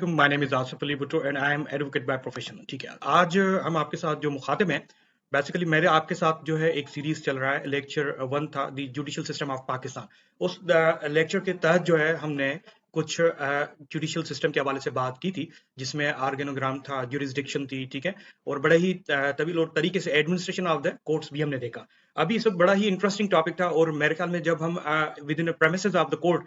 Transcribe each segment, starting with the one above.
अस्सलामुअलैकुम, my name is Asif Ali Bhutto and I am advocate by profession. ठीक है, आज हम आपके साथ जो मुखातिब हैं, बेसिकली मेरे आपके साथ जो है एक सीरीज चल रहा है। लेक्चर 1 था the judicial system of Pakistan. उस लेक्चर के तहत जो है हमने कुछ जुडिशियल सिस्टम के हवाले से बात की थी, जिसमें आर्गेनोग्राम था, ज्यूरिसडिक्शन थी, ठीक है, और बड़े ही तवील और तरीके से एडमिनिस्ट्रेशन ऑफ द कोर्ट्स भी हमने देखा। अभी इस वक्त बड़ा ही इंटरेस्टिंग टॉपिक था और मेरे ख्याल में जब हम with in premises of the court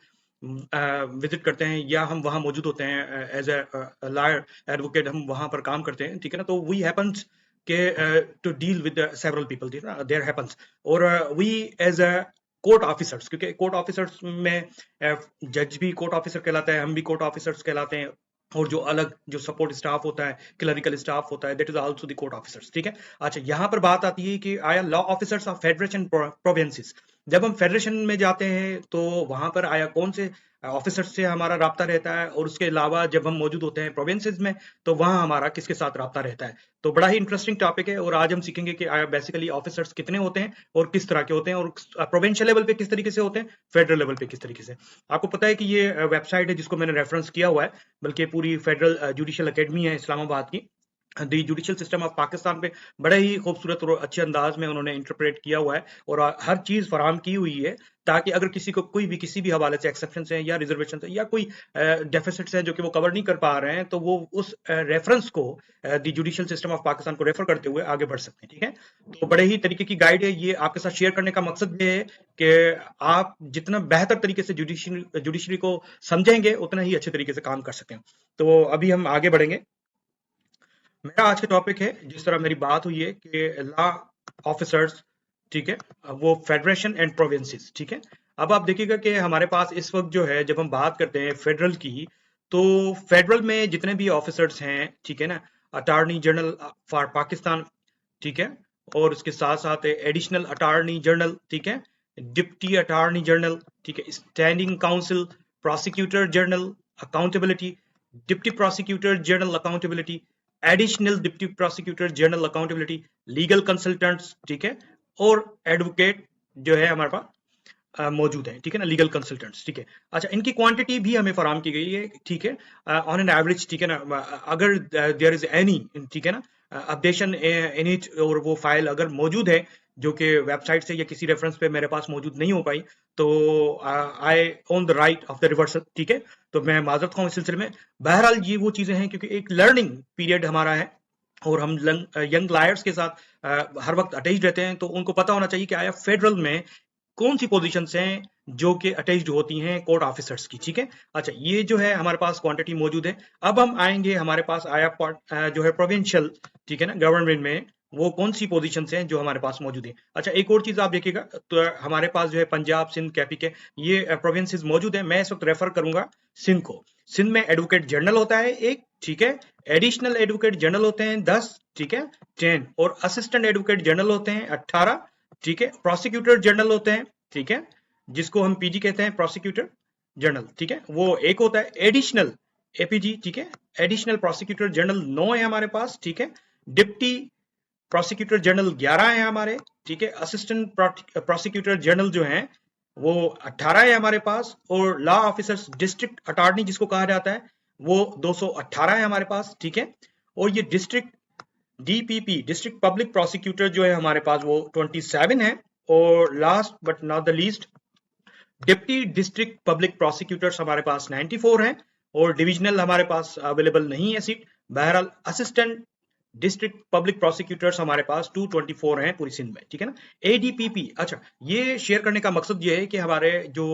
visit करते हैं या हम वहां मौजूद होते हैं एज ए लॉयर एडवोकेट, हम वहां पर काम करते हैं, ठीक है ना, तो वी हैपन्स के to deal with several people, ठीक है ना, देयर हैपन्स। और we as a court officers, क्योंकि कोर्ट ऑफिसर्स में जज भी कोर्ट ऑफिसर कहलाता है, हम भी कोर्ट ऑफिसर्स कहलाते हैं, और जो अलग जो सपोर्ट स्टाफ होता है, क्लरिकल स्टाफ होता है, that is also the court officers, ठीक है। अच्छा, यहाँ पर बात आती है कि आया law officers of federation provinces. जब हम फेडरेशन में जाते हैं तो वहां पर आया कौन से ऑफिसर्स से हमारा राब्ता रहता है, और उसके अलावा जब हम मौजूद होते हैं प्रोविंसेस में तो वहां हमारा किसके साथ राब्ता रहता है। तो बड़ा ही इंटरेस्टिंग टॉपिक है और आज हम सीखेंगे कि बेसिकली ऑफिसर्स कितने होते हैं और किस तरह के होते हैं, और प्रोविंशियल लेवल पे किस तरीके से होते हैं, फेडरल लेवल पे किस तरीके से। आपको पता है कि ये वेबसाइट है जिसको मैंने रेफरेंस किया हुआ है, बल्कि पूरी फेडरल जुडिशियल अकेडमी है इस्लामाबाद की, the judicial system of Pakistan पे बड़े ही खूबसूरत और अच्छे अंदाज में उन्होंने इंटरप्रेट किया हुआ है, और हर चीज फराहम की हुई है ताकि अगर किसी को कोई भी किसी भी हवाले से एक्सेप्शन है या रिजर्वेशन है या कोई डेफिसिट्स है जो कि वो कवर नहीं कर पा रहे हैं, तो वो उस रेफरेंस को the judicial system of Pakistan को रेफर करते हुए आगे बढ़ सकते हैं, ठीक है। तो बड़े ही तरीके की गाइड है ये, आपके साथ शेयर करने का मकसद ये है कि आप जितना बेहतर तरीके से जुडिशरी को समझेंगे उतना ही अच्छे तरीके से काम कर सकें। तो अभी हम आगे बढ़ेंगे। मेरा आज का टॉपिक है, जिस तरह मेरी बात हुई है कि लॉ ऑफिसर्स, ठीक है, वो फेडरेशन एंड प्रोविंसेस, ठीक है। अब आप देखिएगा कि हमारे पास इस वक्त जो है, जब हम बात करते हैं फेडरल की, तो फेडरल में जितने भी ऑफिसर्स हैं, ठीक है ना, अटॉर्नी जनरल फॉर पाकिस्तान, ठीक है, और उसके साथ साथ एडिशनल अटॉर्नी जनरल, ठीक है, डिप्टी अटॉर्नी जनरल, ठीक है, standing council, prosecutor general accountability, deputy prosecutor general accountability, additional deputy prosecutor general accountability, legal consultants, ठीक है, और एडवोकेट जो है हमारे पास मौजूद है, ठीक है ना, लीगल कंसल्टेंट्स, ठीक है। अच्छा, इनकी क्वांटिटी भी हमें फराम की गई है, ठीक है, ऑन एन एवरेज, ठीक है ना। अगर देयर इज एनी, ठीक है ना, अपडेशन इन इट, और वो फाइल अगर मौजूद है जो कि वेबसाइट से या किसी रेफरेंस पे मेरे पास मौजूद नहीं हो पाई, तो I own the right of the reversal, ठीक है। तो मैं माजरत खाऊं इस सिलसिले में। बहरहाल ये वो चीजें हैं क्योंकि एक लर्निंग पीरियड हमारा है और हम यंग लायर्स के साथ हर वक्त अटैच रहते हैं, तो उनको पता होना चाहिए कि आया फेडरल में कौन सी पोजीशंस हैं जो कि अटैच्ड होती हैं कोर्ट ऑफिसर्स की, ठीक है। अच्छा, ये जो है हमारे पास क्वांटिटी मौजूद है। अब हम आएंगे, हमारे पास आया जो है प्रोविंशियल, ठीक है ना, गवर्नमेंट में वो कौन सी पोजीशंस हैं जो हमारे पास मौजूद है। अच्छा, एक और चीज आप देखिएगा, तो हमारे पास जो है पंजाब, सिंध, कैपी के ये प्रोविंसेस मौजूद है। मैं इस वक्त रेफर करूंगा सिंध को। सिंध में एडवोकेट जनरल होता है एक, ठीक है, एडिशनल एडवोकेट जनरल होते हैं 10, ठीक है, 10, और असिस्टेंट एडवोकेट जनरल होते हैं 18, ठीक है, प्रोसिक्यूटर जनरल होते हैं, ठीक है, जिसको हम पीजी कहते हैं, प्रोसिक्यूटर जनरल, ठीक है, वो एक होता है। एडिशनल एपीजी, ठीक है, एडिशनल प्रोसिक्यूटर जनरल 9 है हमारे पास, ठीक है। डिप्टी प्रोसिक्यूटर जनरल 11 है हमारे, ठीक है। असिस्टेंट प्रोसिक्यूटर जनरल जो है वो 18 है हमारे पास, और लॉ ऑफिसर्स डिस्ट्रिक्ट अटॉर्नी जिसको कहा जाता है वो 218 है हमारे पास, ठीक है। और ये district DPP, district public prosecutor जो है हमारे पास वो 27 है। और last but not the least, deputy district public prosecutors हमारे पास 94 हैं, और डिविजनल हमारे पास अवेलेबल नहीं है सीट। बहरहाल असिस्टेंट डिस्ट्रिक्ट पब्लिक प्रोसिक्यूटर्स हमारे पास 224 हैं पूरी सिंध में, ठीक है ना। एडीपीपी, अच्छा, ये शेयर करने का मकसद ये है कि हमारे जो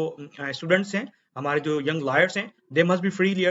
स्टूडेंट्स हैं, हमारे जो यंग लॉयर्स हैं, दे मस्ट बी फ्री